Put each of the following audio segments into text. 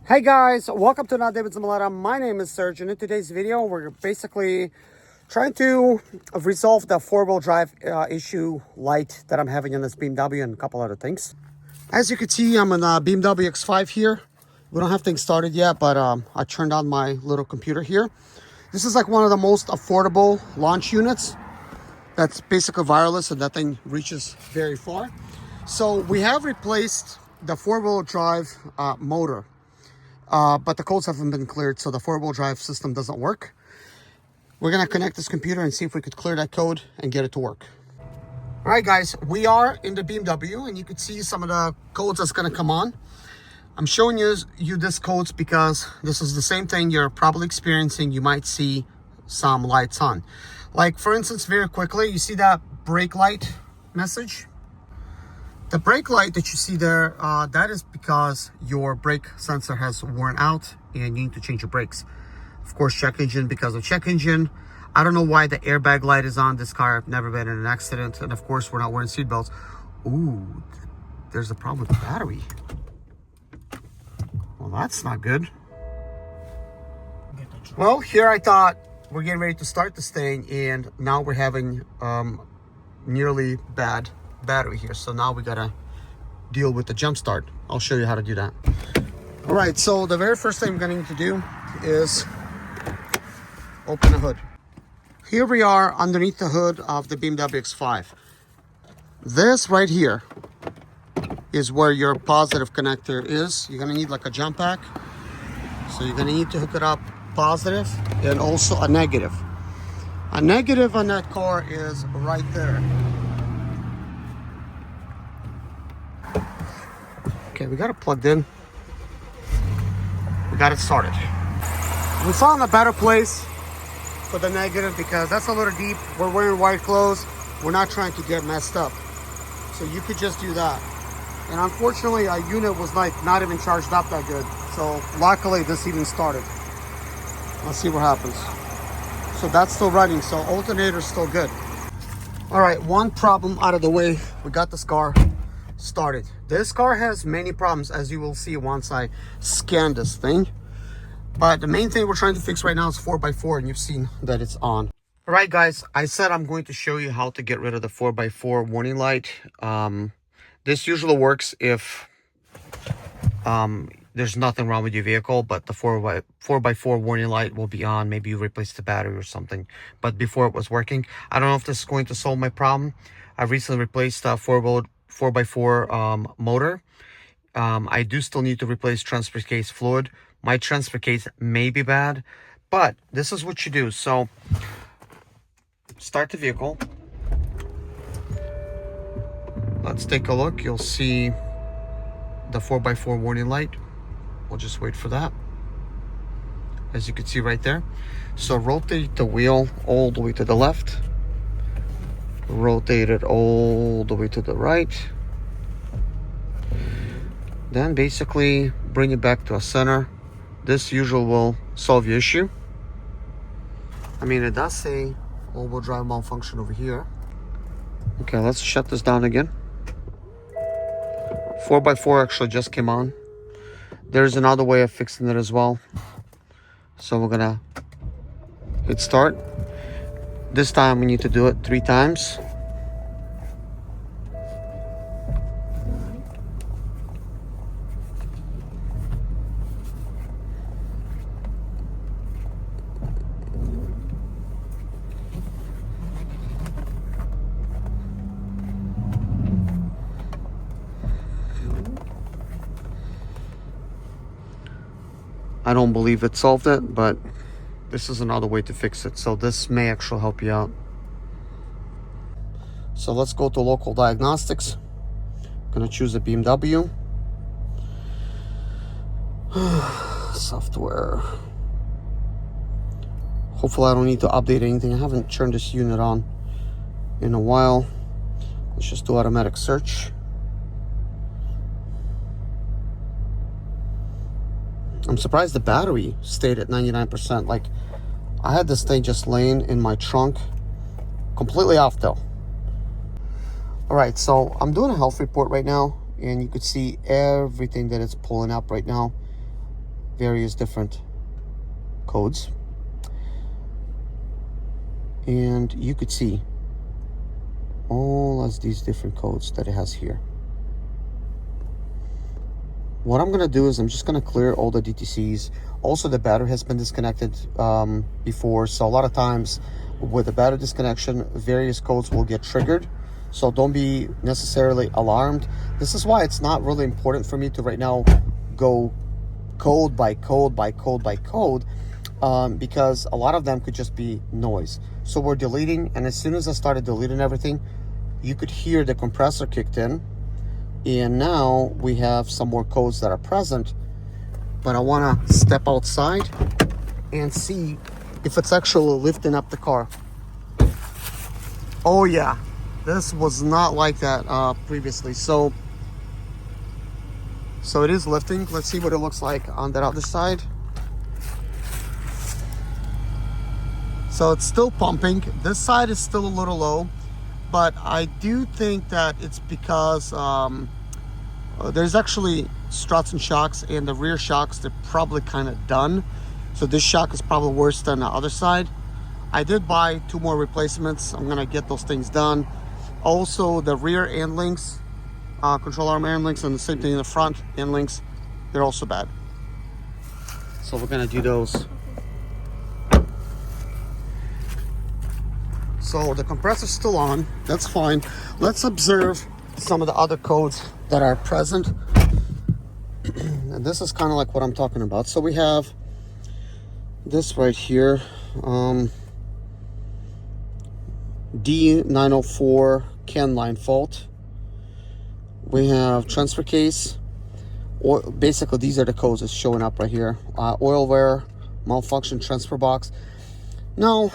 Hey guys, welcome to Not David's Maleta. My name is Serge, and in today's video, we're basically trying to resolve the four-wheel drive issue light that I'm having in this BMW and a couple other things. As you can see, I'm in a BMW X5 here. We don't have things started yet, but I turned on my little computer here. This is like one of the most affordable launch units. That's basically wireless, and that thing reaches very far. So we have replaced the four-wheel drive motor. But the codes haven't been cleared, so the four-wheel drive system doesn't work. We're gonna connect this computer and see if we could clear that code and get it to work. All right, guys, we are in the BMW, and you can see some of the codes that's gonna come on. I'm showing you this codes because this is the same thing you're probably experiencing. You might see some lights on. Like, for instance, very quickly, you see that brake light message? The brake light that you see there, that is because your brake sensor has worn out and you need to change your brakes. Of course, check engine because of check engine. I don't know why the airbag light is on this car. I've never been in an accident. And of course, we're not wearing seatbelts. Ooh, there's a problem with the battery. Well, that's not good. Well, here I thought we're getting ready to start this thing, and now we're having nearly bad battery here. So now we gotta deal with the jump start. I'll show you how to do that. All right, so the very first thing I'm gonna need to do is open the hood. Here we are underneath the hood of the BMW X5. This right here is where your positive connector is. You're gonna need like a jump pack. So you're gonna need to hook it up positive and also a negative. A negative on that car is right there. Okay, we got it plugged in. We got it started. We found a better place for the negative because that's a little deep. We're wearing white clothes. We're not trying to get messed up. So you could just do that. And unfortunately, our unit was like not even charged up that good. So luckily this even started. Let's see what happens. So that's still running. So alternator's still good. All right, one problem out of the way. We got this car started. This car has many problems, as you will see once I scan this thing. But the main thing we're trying to fix right now is 4x4, and you've seen that it's on. All right, guys, I said I'm going to show you how to get rid of the 4x4 warning light. This usually works if there's nothing wrong with your vehicle, but the 4x4 warning light will be on. Maybe you replaced the battery or something, but before it was working. I don't know if this is going to solve my problem. I recently replaced a 4x4 motor. I do still need to replace transfer case fluid. My transfer case may be bad, but this is what you do. So start the vehicle. Let's take a look. You'll see the 4x4 warning light. We'll just wait for that, as you can see right there. So rotate the wheel all the way to the left, rotate it all the way to the right, then basically bring it back to a center. This usually will solve your issue. I mean, it does say all-wheel drive malfunction over here. Okay, let's shut this down again. 4x4 actually just came on. There's another way of fixing it as well. So we're gonna hit start. This time we need to do it 3 times. I don't believe it solved it, but this is another way to fix it. So this may actually help you out. So let's go to local diagnostics. I'm gonna choose a BMW. Software. Hopefully I don't need to update anything. I haven't turned this unit on in a while. Let's just do automatic search. I'm surprised the battery stayed at 99%. Like, I had this thing just laying in my trunk, completely off though. All right, so I'm doing a health report right now, and you could see everything that it's pulling up right now. various different codes. And you could see all of these different codes that it has here. What I'm gonna do is I'm just gonna clear all the DTCs. Also, the battery has been disconnected before, so a lot of times with the battery disconnection, various codes will get triggered. So don't be necessarily alarmed. This is why it's not really important for me to right now go code by code by code by code, because a lot of them could just be noise. So we're deleting, and as soon as I started deleting everything, you could hear the compressor kicked in, and now we have some more codes that are present. But I want to step outside and see if it's actually lifting up the car. Oh yeah, this was not like that previously. So it is lifting. Let's see what it looks like on that other side. So it's still pumping. This side is still a little low, but I do think that it's because there's actually struts and shocks, and the rear shocks, they're probably kind of done. So this shock is probably worse than the other side. I did buy 2 more replacements. I'm gonna get those things done. Also, the rear end links, control arm end links, and the same thing in the front end links, they're also bad. So we're gonna do those. So the compressor's still on, that's fine. Let's observe some of the other codes that are present. And this is kind of like what I'm talking about. So we have this right here, D904 CAN line fault. We have transfer case, or basically these are the codes that's showing up right here. Oil wear, malfunction transfer box. Now,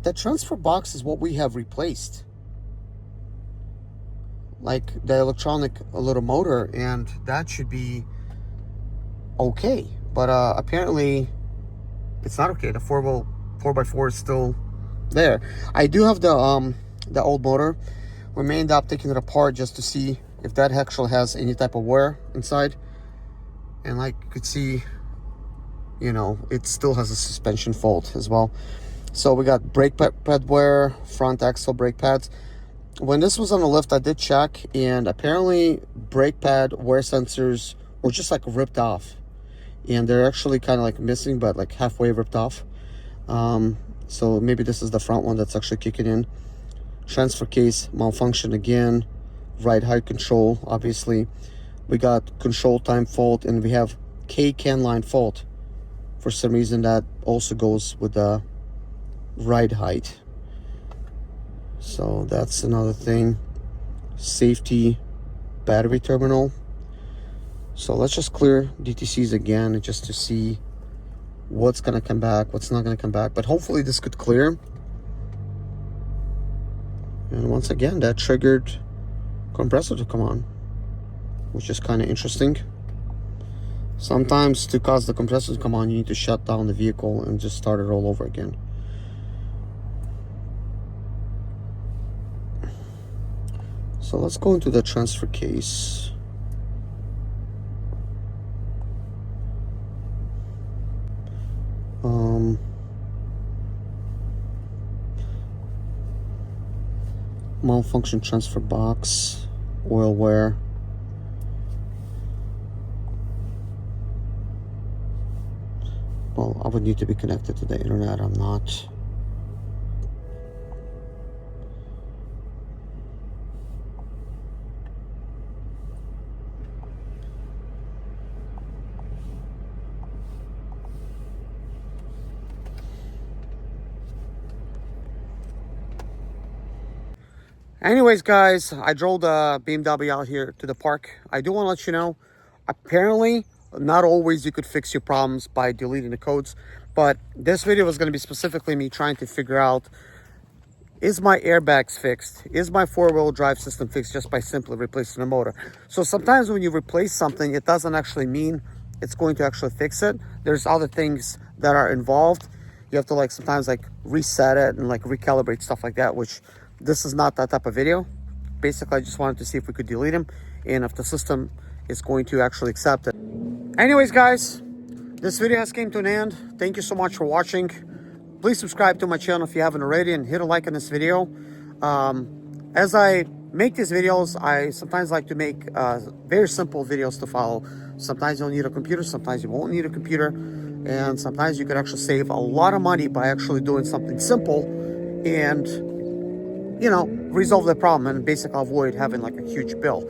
the transfer box is what we have replaced, like the electronic little motor, and that should be okay. But apparently it's not okay. The 4x4 is still there. I do have the old motor. We may end up taking it apart just to see if that actually has any type of wear inside. And like you could see, you know, it still has a suspension fault as well. So we got brake pad wear, front axle brake pads. When this was on the lift, I did check, and apparently brake pad wear sensors were just like ripped off, and they're actually kind of like missing, but like halfway ripped off. So maybe this is the front one that's actually kicking in. Transfer case malfunction again. Right height control, obviously. We got control time fault, and we have CAN line fault. For some reason that also goes with the ride height. So that's another thing. Safety battery terminal. So let's just clear DTCs again just to see what's gonna come back, what's not gonna come back. But hopefully this could clear. And once again, that triggered compressor to come on, which is kind of interesting. Sometimes to cause the compressor to come on, you need to shut down the vehicle and just start it all over again. So let's go into the transfer case. Malfunction transfer box, oil wear. Well, I would need to be connected to the internet. I'm not. Anyways, guys, I drove the BMW out here to the park. I do want to let you know, apparently, not always you could fix your problems by deleting the codes, but this video was going to be specifically me trying to figure out, is my airbags fixed? Is my four-wheel drive system fixed just by simply replacing the motor? So sometimes when you replace something, it doesn't actually mean it's going to actually fix it. There's other things that are involved. You have to like sometimes like reset it and like recalibrate stuff like that, which this is not that type of video. Basically, I just wanted to see if we could delete them and if the system is going to actually accept it. Anyways, guys, This video has came to an end. Thank you so much for watching. Please subscribe to my channel if you haven't already, and hit a like on this video. As I make these videos, I sometimes like to make very simple videos to follow. Sometimes you'll need a computer, sometimes you won't need a computer, and sometimes you could actually save a lot of money by actually doing something simple and, you know, resolve the problem and basically avoid having like a huge bill.